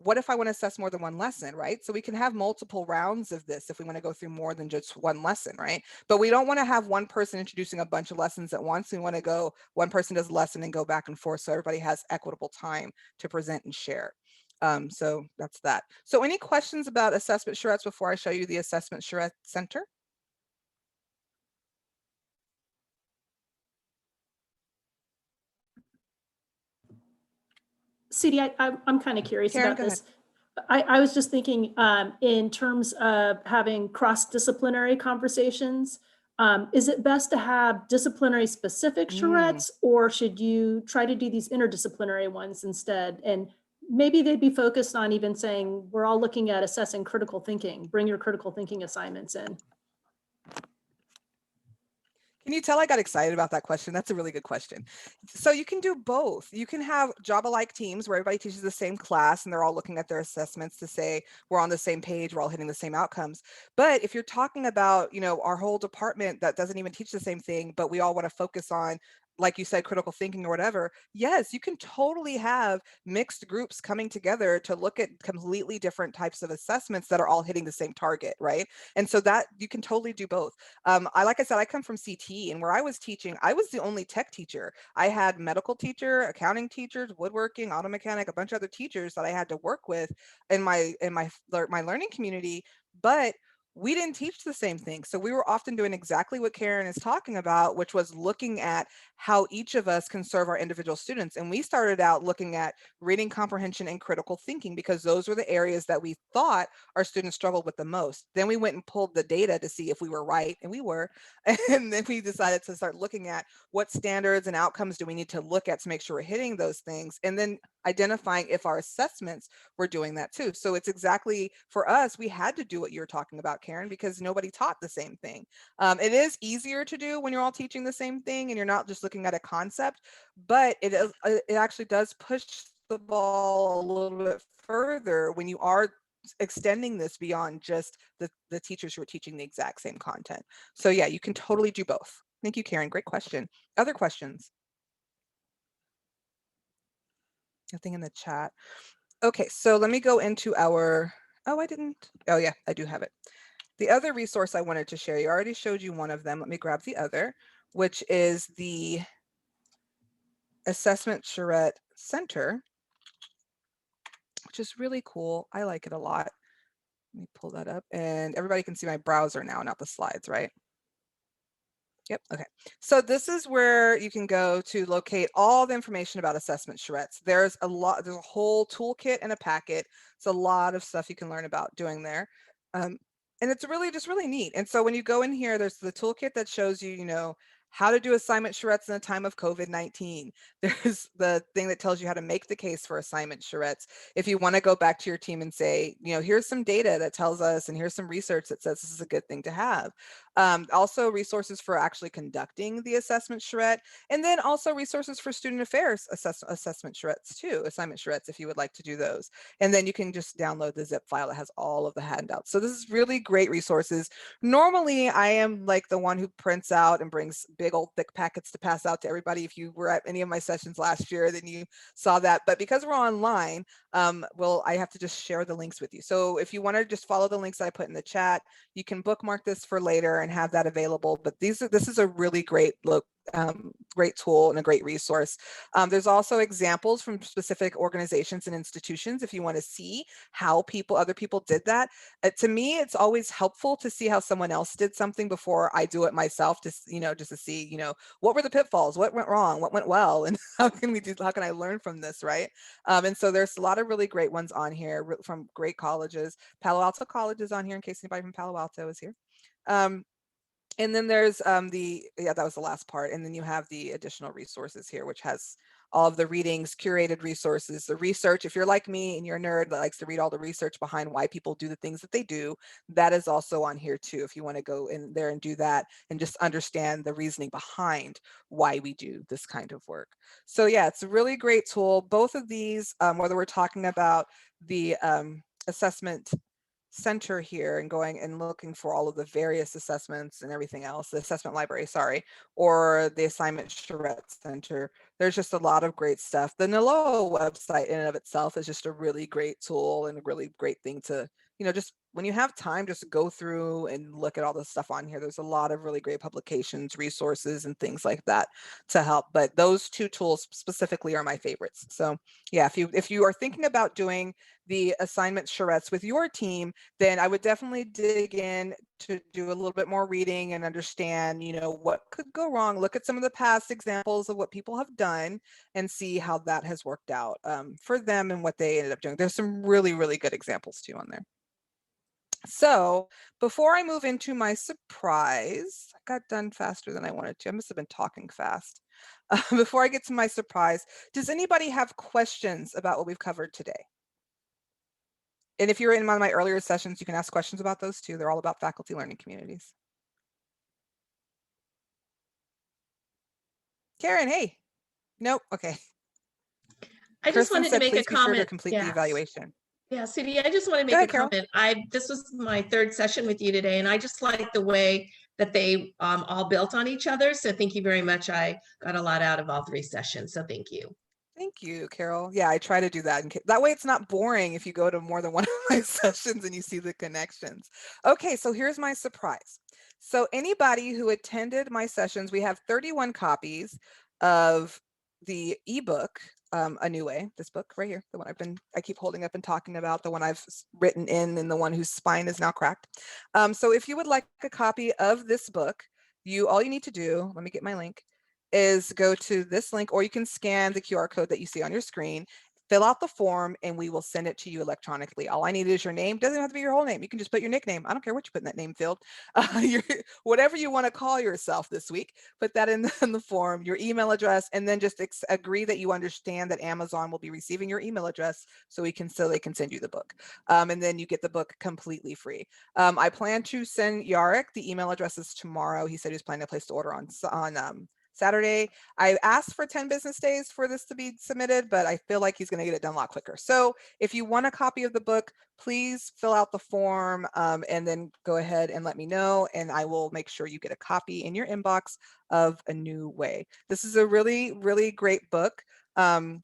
what if I want to assess more than one lesson, right? So we can have multiple rounds of this if we want to go through more than just one lesson, right? But we don't want to have one person introducing a bunch of lessons at once. We want to go, one person does a lesson and go back and forth so everybody has equitable time to present and share. So that's that. So any questions about assessment charrettes before I show you the assessment charrette center? Sudi, I'm kind of curious Karen, about this. I was just thinking in terms of having cross-disciplinary conversations, is it best to have disciplinary specific charrettes, or should you try to do these interdisciplinary ones instead? And maybe they'd be focused on even saying, we're all looking at assessing critical thinking, bring your critical thinking assignments in. Can you tell I got excited about that question? That's a really good question. So you can do both. You can have job-alike teams where everybody teaches the same class and they're all looking at their assessments to say we're on the same page, we're all hitting the same outcomes. But if you're talking about, our whole department that doesn't even teach the same thing, but we all want to focus on like you said, critical thinking or whatever, yes, you can totally have mixed groups coming together to look at completely different types of assessments that are all hitting the same target, right? And so that you can totally do both. Like I said, I come from CT, and where I was teaching, I was the only tech teacher. I had medical teacher, accounting teachers, woodworking, auto mechanic, a bunch of other teachers that I had to work with in my learning community, but we didn't teach the same thing. So we were often doing exactly what Karen is talking about, which was looking at how each of us can serve our individual students. And we started out looking at reading comprehension and critical thinking, because those were the areas that we thought our students struggled with the most. Then we went and pulled the data to see if we were right, and we were. And then we decided to start looking at what standards and outcomes do we need to look at to make sure we're hitting those things, and then identifying if our assessments were doing that too. So it's exactly, for us, we had to do what you're talking about, Karen, because nobody taught the same thing. It is easier to do when you're all teaching the same thing and you're not just looking at a concept, but it actually does push the ball a little bit further when you are extending this beyond just the teachers who are teaching the exact same content. So yeah, you can totally do both. Thank you, Karen. Great question. Other questions? Nothing in the chat. Okay, so let me go into our, oh yeah, I do have it. The other resource I wanted to share, you already showed you one of them. Let me grab the other, which is the Assessment Charrette Center, which is really cool. I like it a lot. Let me pull that up, and everybody can see my browser now, not the slides, right? Yep, okay. So this is where you can go to locate all the information about assessment charrettes. There's a whole toolkit and a packet. It's a lot of stuff you can learn about doing there. And it's really neat. And so when you go in here, there's the toolkit that shows you, how to do assignment charrettes in the time of COVID-19. There's the thing that tells you how to make the case for assignment charrettes. If you want to go back to your team and say, here's some data that tells us, and here's some research that says this is a good thing to have. Also resources for actually conducting the assessment charrette, and then also resources for student affairs assessment charrettes too, assignment charrettes, if you would like to do those. And then you can just download the zip file that has all of the handouts. So this is really great resources. Normally, I am like the one who prints out and brings big old thick packets to pass out to everybody. If you were at any of my sessions last year, then you saw that. But because we're online, well, I have to just share the links with you. So if you want to just follow the links that I put in the chat, you can bookmark this for later and have that available. But this is a really great great tool and a great resource. There's also examples from specific organizations and institutions if you want to see how other people did that. To me, it's always helpful to see how someone else did something before I do it myself, just to see, what were the pitfalls, what went wrong, what went well, and how can I learn from this, right? And so there's a lot of really great ones on here from great colleges. Palo Alto College is on here in case anybody from Palo Alto is here. And then there's that was the last part. And then you have the additional resources here, which has all of the readings, curated resources, the research. If you're like me and you're a nerd that likes to read all the research behind why people do the things that they do, that is also on here too. If you want to go in there and do that and just understand the reasoning behind why we do this kind of work. So yeah, it's a really great tool. Both of these, whether we're talking about the assessment center here and going and looking for all of the various assessments and everything else, the assessment library, sorry, or the assignment Charrettes Center, there's just a lot of great stuff. The NALOA website in and of itself is just a really great tool and a really great thing to, just when you have time, just go through and look at all the stuff on here. There's a lot of really great publications, resources, and things like that to help. But those two tools specifically are my favorites. So yeah, if you are thinking about doing the assignment charrettes with your team, then I would definitely dig in to do a little bit more reading and understand, what could go wrong. Look at some of the past examples of what people have done and see how that has worked out for them and what they ended up doing. There's some really, really good examples too on there. So before I move into my surprise, I got done faster than I wanted to. I must have been talking fast. Before I get to my surprise, does anybody have questions about what we've covered today? And if you're in one of my earlier sessions, you can ask questions about those too. They're all about faculty learning communities. Karen, hey. Nope, okay. I just wanted to make a comment. Sure to complete the evaluation. Yeah, Sudie, I just want to make a comment. This was my third session with you today, and I just like the way that they all built on each other. So thank you very much. I got a lot out of all 3 sessions. So thank you. Thank you, Carol. Yeah, I try to do that. That way it's not boring if you go to more than one of my sessions and you see the connections. Okay, so here's my surprise. So anybody who attended my sessions, we have 31 copies of the ebook, A New Way, this book right here, the one I keep holding up and talking about, the one I've written in and the one whose spine is now cracked. So if you would like a copy of this book, all you need to do, let me get my link, is go to this link, or you can scan the QR code that you see on your screen, fill out the form, and we will send it to you electronically. All I need is your name. Doesn't have to be your whole name. You can just put your nickname. I don't care what you put in that name field. Whatever you want to call yourself this week, put that in the form, your email address, and then just agree that you understand that Amazon will be receiving your email address so they can send you the book. And then you get the book completely free. I plan to send Yarek the email addresses tomorrow. He said he's planning to place the order on Saturday. I asked for 10 business days for this to be submitted, but I feel like he's going to get it done a lot quicker. So if you want a copy of the book, please fill out the form and then go ahead and let me know, and I will make sure you get a copy in your inbox of A New Way. This is a really, really great book. I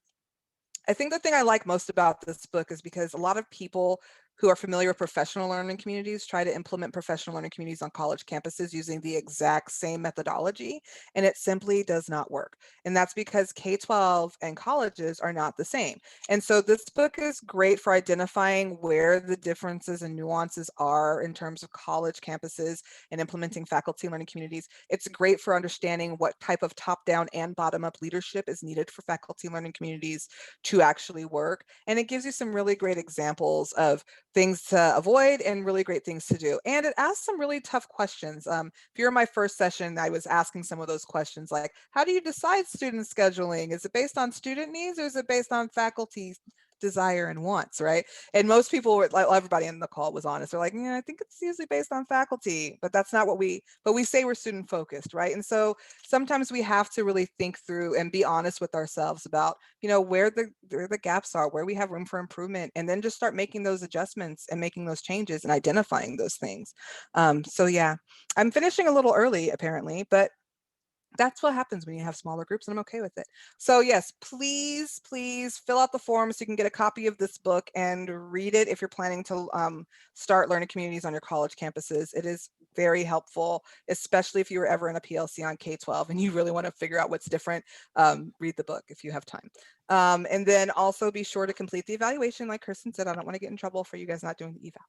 think the thing I like most about this book is because a lot of people who are familiar with professional learning communities try to implement professional learning communities on college campuses using the exact same methodology, and it simply does not work. And that's because K-12 and colleges are not the same. And so this book is great for identifying where the differences and nuances are in terms of college campuses and implementing faculty learning communities. It's great for understanding what type of top-down and bottom-up leadership is needed for faculty learning communities to actually work. And it gives you some really great examples of things to avoid and really great things to do. And it asks some really tough questions. If you're in my first session, I was asking some of those questions like, how do you decide student scheduling? Is it based on student needs or is it based on faculty desire and wants, right? And most people were like, everybody in the call was honest. They're like, yeah, I think it's usually based on faculty, but that's not what we say we're student focused, right? And so sometimes we have to really think through and be honest with ourselves about, where the gaps are, where we have room for improvement, and then just start making those adjustments and making those changes and identifying those things. So yeah, I'm finishing a little early apparently, but that's what happens when you have smaller groups, and I'm okay with it. So yes, please fill out the form so you can get a copy of this book and read it if you're planning to start learning communities on your college campuses. It is very helpful, especially if you were ever in a PLC on K-12 and you really want to figure out what's different. Read the book if you have time. And then also be sure to complete the evaluation. Like Kirsten said, I don't want to get in trouble for you guys not doing the eval.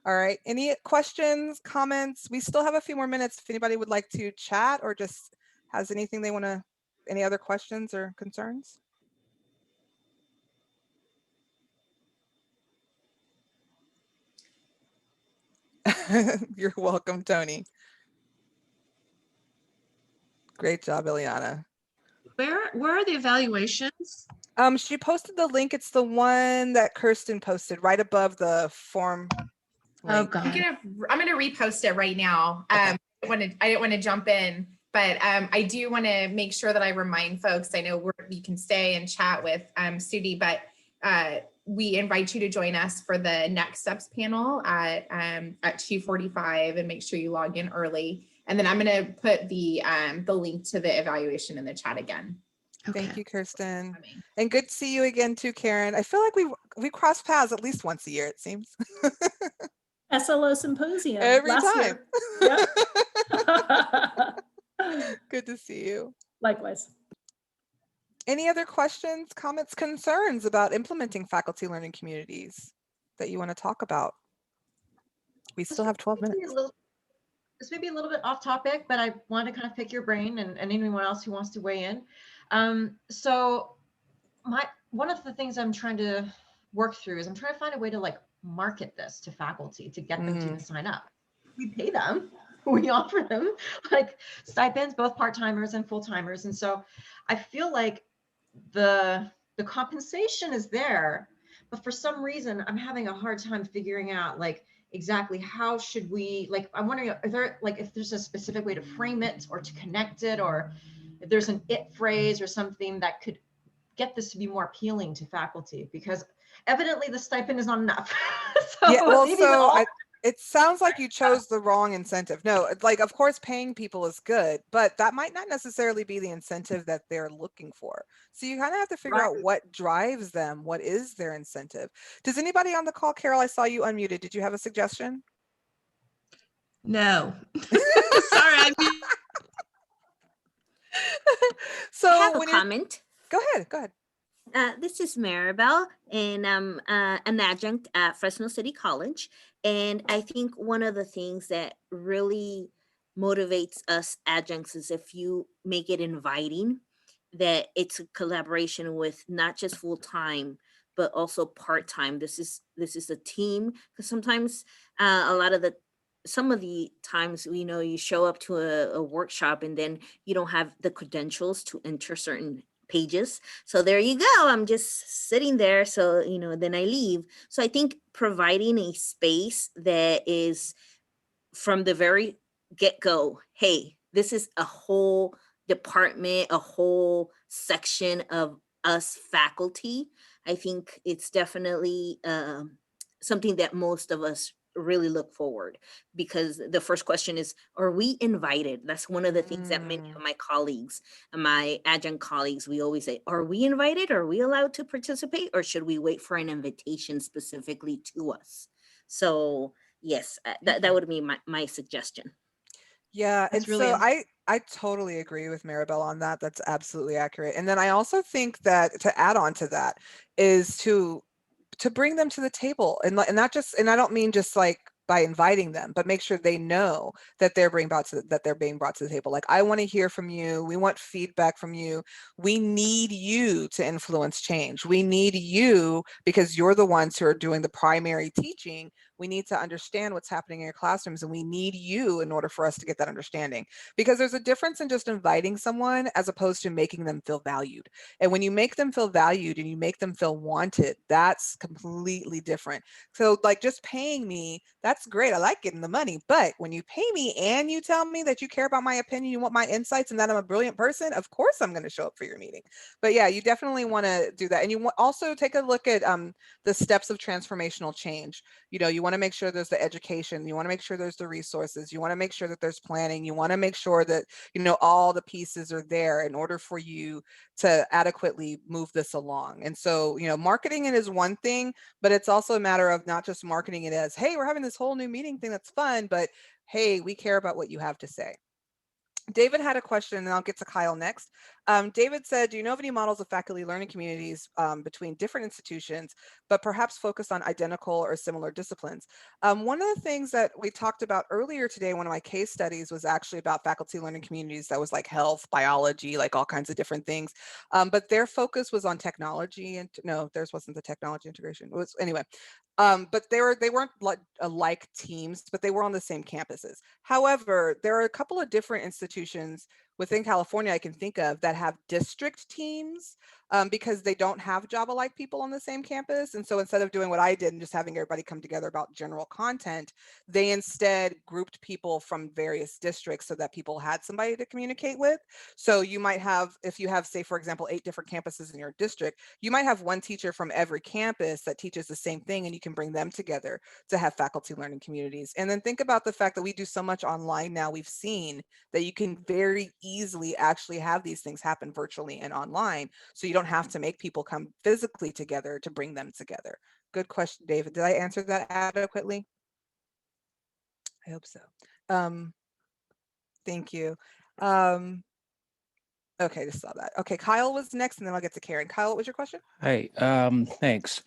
All right, any questions, comments? We still have a few more minutes if anybody would like to chat or just has anything they want to, any other questions or concerns? You're welcome, Tony. Great job, Ileana. Where are the evaluations? She posted the link. It's the one that Kirsten posted right above the form. Oh, link. God. I'm gonna repost it right now. Okay. I didn't want to jump in, but I do want to make sure that I remind folks. I know we can stay and chat with Sudi, but we invite you to join us for the next steps panel at 2:45, and make sure you log in early. And then I'm going to put the link to the evaluation in the chat again. Okay. Thank you, Kirsten. And good to see you again too, Karen. I feel like we cross paths at least once a year, it seems. SLO Symposium. Every last time. year. Good to see you. Likewise. Any other questions, comments, concerns about implementing faculty learning communities that you want to talk about? We still have 12 minutes. This may be a little bit off topic, but I wanted to kind of pick your brain and anyone else who wants to weigh in. So one of the things I'm trying to work through is I'm trying to find a way to market this to faculty to get them to even sign up. We pay them, we offer them stipends, both part-timers and full-timers. And so I feel like the compensation is there, but for some reason I'm having a hard time figuring out exactly how should we, I'm wondering if there's a specific way to frame it or to connect it, or if there's an it phrase or something that could get this to be more appealing to faculty, because evidently the stipend is not enough. Yeah, well, It sounds like you chose the wrong incentive. No, like, of course, paying people is good, but that might not necessarily be the incentive that they're looking for. So you kind of have to figure out what drives them. What is their incentive? Does anybody on the call, Carol, I saw you unmuted. Did you have a suggestion? No. Sorry. So I have a when you're, comment. go ahead. This is Maribel, and I'm an adjunct at Fresno City College. And I think one of the things that really motivates us adjuncts is if you make it inviting, that it's a collaboration with not just full time, but also part time. This is a team, because sometimes a lot of the some of the times you show up to a workshop and then you don't have the credentials to enter certain pages. So there you go. I'm just sitting there. So, then I leave. So I think providing a space that is from the very get go, hey, this is a whole department, a whole section of us faculty. I think it's definitely something that most of us really look forward, because the first question is, are we invited? That's one of the things that many of my colleagues, my adjunct colleagues, we always say, are we invited? Are we allowed to participate, or should we wait for an invitation specifically to us? So yes, that would be my suggestion. Yeah, That's and really so I totally agree with Maribel on that. That's absolutely accurate. And then I also think that to add on to that is to bring them to the table, and not just, and I don't mean just like by inviting them, but make sure they know that they're being brought to the table. Like, I want to hear from you. We want feedback from you. We need you to influence change. We need you because you're the ones who are doing the primary teaching. We need to understand what's happening in your classrooms, and we need you in order for us to get that understanding. Because there's a difference in just inviting someone as opposed to making them feel valued. And when you make them feel valued and you make them feel wanted, that's completely different. So like, just paying me, that's great. I like getting the money. But when you pay me and you tell me that you care about my opinion, you want my insights, and that I'm a brilliant person, of course I'm going to show up for your meeting. But yeah, you definitely want to do that. And you also take a look at the steps of transformational change. You want to make sure there's the education. You want to make sure there's the resources. You want to make sure that there's planning. You want to make sure that, all the pieces are there in order for you to adequately move this along. And so, marketing it is one thing, but it's also a matter of not just marketing it as, hey, we're having this whole new meeting thing that's fun, but hey, we care about what you have to say. David had a question, and I'll get to Kyle next. David said, do you know of any models of faculty learning communities between different institutions, but perhaps focused on identical or similar disciplines? One of the things that we talked about earlier today, one of my case studies, was actually about faculty learning communities that was like health, biology, like all kinds of different things. But their focus was on technology, and no, theirs wasn't the technology integration. It was, anyway. But they weren't like teams, but they were on the same campuses. However, there are a couple of different institutions within California I can think of that have district teams because they don't have Java-like people on the same campus. And so instead of doing what I did and just having everybody come together about general content, they instead grouped people from various districts so that people had somebody to communicate with. So you might have, if you have, say, for example, 8 different campuses in your district, you might have one teacher from every campus that teaches the same thing, and you can bring them together to have faculty learning communities. And then think about the fact that we do so much online now. We've seen that you can very easily actually have these things happen virtually and online. So you don't have to make people come physically together to bring them together. Good question, David. Did I answer that adequately? I hope so. Thank you. Okay, just saw that. Okay, Kyle was next, and then I'll get to Karen. Kyle, what was your question? Hi, thanks.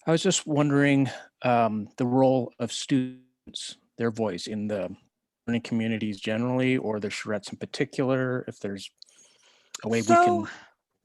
I was just wondering the role of students, their voice in the learning communities generally, or the Charrettes in particular, if there's a way we can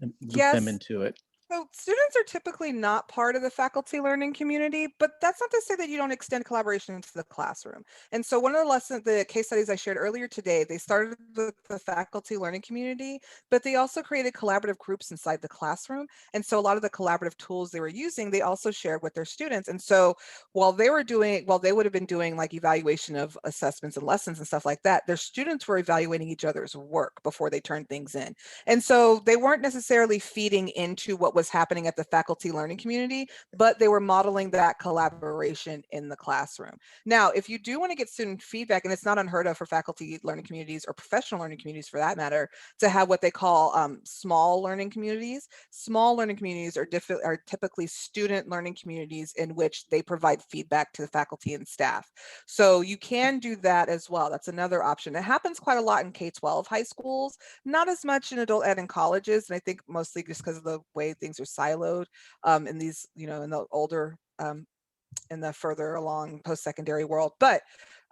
loop them into it. So students are typically not part of the faculty learning community, but that's not to say that you don't extend collaboration into the classroom. And so one of the case studies I shared earlier today, they started with the faculty learning community, but they also created collaborative groups inside the classroom. And so a lot of the collaborative tools they were using, they also shared with their students. And so while they would have been doing like evaluation of assessments and lessons and stuff like that, their students were evaluating each other's work before they turned things in. And so they weren't necessarily feeding into what was was happening at the faculty learning community, but they were modeling that collaboration in the classroom. Now, if you do want to get student feedback, and it's not unheard of for faculty learning communities or professional learning communities for that matter, to have what they call small learning communities. Small learning communities are typically student learning communities in which they provide feedback to the faculty and staff. So you can do that as well. That's another option. It happens quite a lot in K-12 high schools, not as much in adult ed and colleges. And I think mostly just because of the way things are siloed in these, you know, in the older, in the further along post-secondary world. But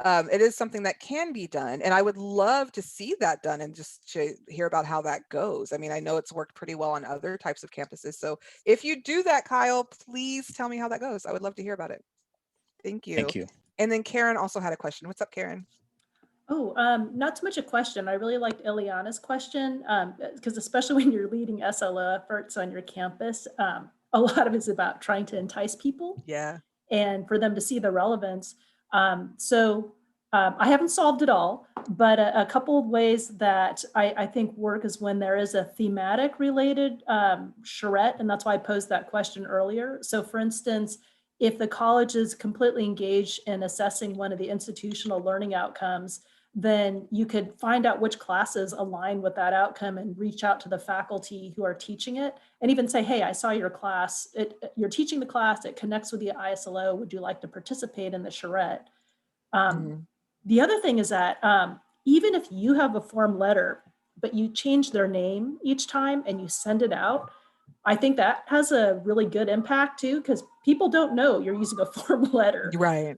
it is something that can be done. And I would love to see that done and just hear about how that goes. I mean, I know it's worked pretty well on other types of campuses. So if you do that, Kyle, please tell me how that goes. I would love to hear about it. Thank you. Thank you. And then Karen also had a question. What's up, Karen? Oh, not so much a question. I really liked Ileana's question because especially when you're leading SLO efforts on your campus, a lot of it's about trying to entice people. Yeah. And for them to see the relevance. I haven't solved it all, but a couple of ways that I think work is when there is a thematic related charrette, and that's why I posed that question earlier. So for instance, if the college is completely engaged in assessing one of the institutional learning outcomes, then you could find out which classes align with that outcome and reach out to the faculty who are teaching it and even say, hey, I saw your class, you're teaching the class, it connects with the ISLO, would you like to participate in the charrette? The other thing is that even if you have a form letter, but you change their name each time and you send it out, I think that has a really good impact too, because people don't know you're using a form letter. Right.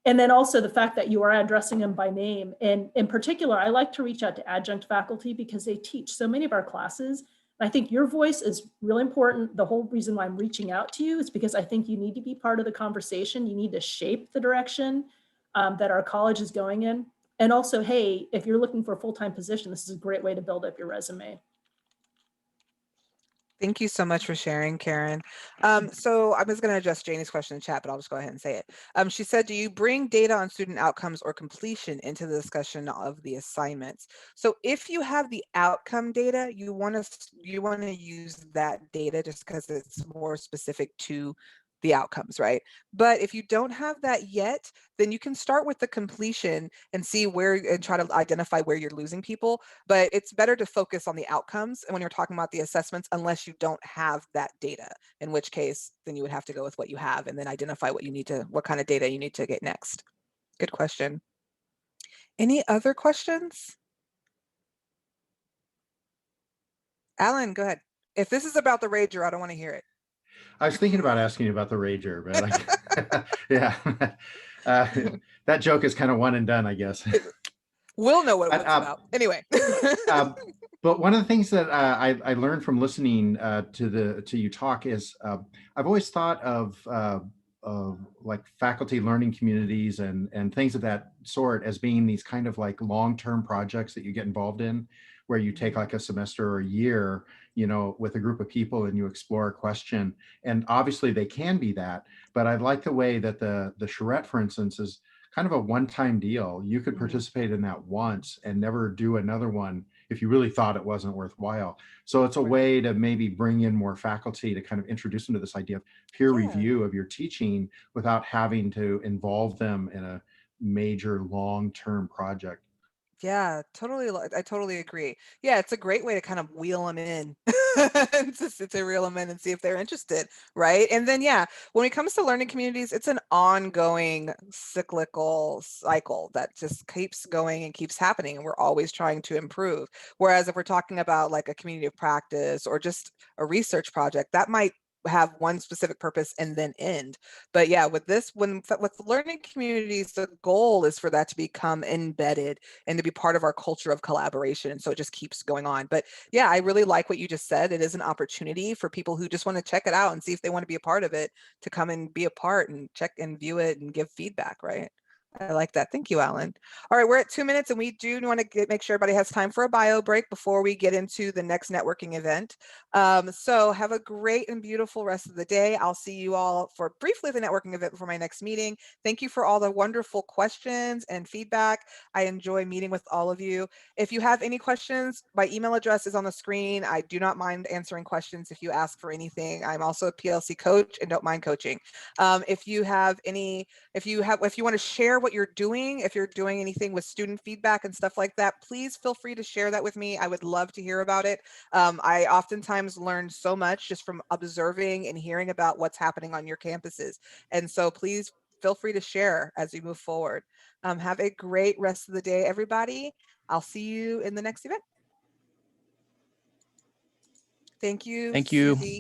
And then also the fact that you are addressing them by name. And in particular, I like to reach out to adjunct faculty because they teach so many of our classes. And I think your voice is really important. The whole reason why I'm reaching out to you is because I think you need to be part of the conversation. You need to shape the direction that our college is going in. And also, hey, if you're looking for a full-time position, this is a great way to build up your resume. Thank you so much for sharing, Karen. So I was going to address Janie's question in chat, but I'll just go ahead and say it. She said, do you bring data on student outcomes or completion into the discussion of the assignments? So if you have the outcome data, you want to use that data just because it's more specific to the outcomes, right? But if you don't have that yet, then you can start with the completion and see where and try to identify where you're losing people. But it's better to focus on the outcomes when you're talking about the assessments, unless you don't have that data, in which case then you would have to go with what you have and then identify what kind of data you need to get next. Good question. Any other questions? Alan, go ahead. If this is about the rager, I don't want to hear it. I was thinking about asking you about the rager, but yeah, that joke is kind of one and done, I guess. We'll know what it's about anyway. But one of the things that I learned from listening to you talk is I've always thought of like faculty learning communities and things of that sort as being these kind of like long-term projects that you get involved in, where you take like a semester or a year, you know, with a group of people and you explore a question. And obviously they can be that, but I like the way that the charrette, for instance, is kind of a one-time deal. You could participate in that once and never do another one if you really thought it wasn't worthwhile. So it's a way to maybe bring in more faculty to kind of introduce them to this idea of peer review of your teaching without having to involve them in a major long-term project. Yeah, totally. I totally agree. Yeah, it's a great way to kind of wheel them in, to reel them in and see if they're interested, right? And then, yeah, when it comes to learning communities, it's an ongoing cyclical cycle that just keeps going and keeps happening, and we're always trying to improve. Whereas if we're talking about like a community of practice or just a research project, that might have one specific purpose and then end. But yeah, with learning communities, the goal is for that to become embedded and to be part of our culture of collaboration. And so it just keeps going on. But yeah, I really like what you just said. It is an opportunity for people who just want to check it out and see if they want to be a part of it to come and be a part and check and view it and give feedback, right? I like that. Thank you, Alan. All right, we're at 2 minutes and we do want to make sure everybody has time for a bio break before we get into the next networking event. So have a great and beautiful rest of the day. I'll see you all for briefly the networking event before my next meeting. Thank you for all the wonderful questions and feedback. I enjoy meeting with all of you. If you have any questions, my email address is on the screen. I do not mind answering questions if you ask for anything. I'm also a PLC coach and don't mind coaching. If you want to share what you're doing, if you're doing anything with student feedback and stuff like that, please feel free to share that with me. I would love to hear about it. I oftentimes learn so much just from observing and hearing about what's happening on your campuses. And so please feel free to share as we move forward. Have a great rest of the day, everybody. I'll see you in the next event. Thank you. Thank you. Susie.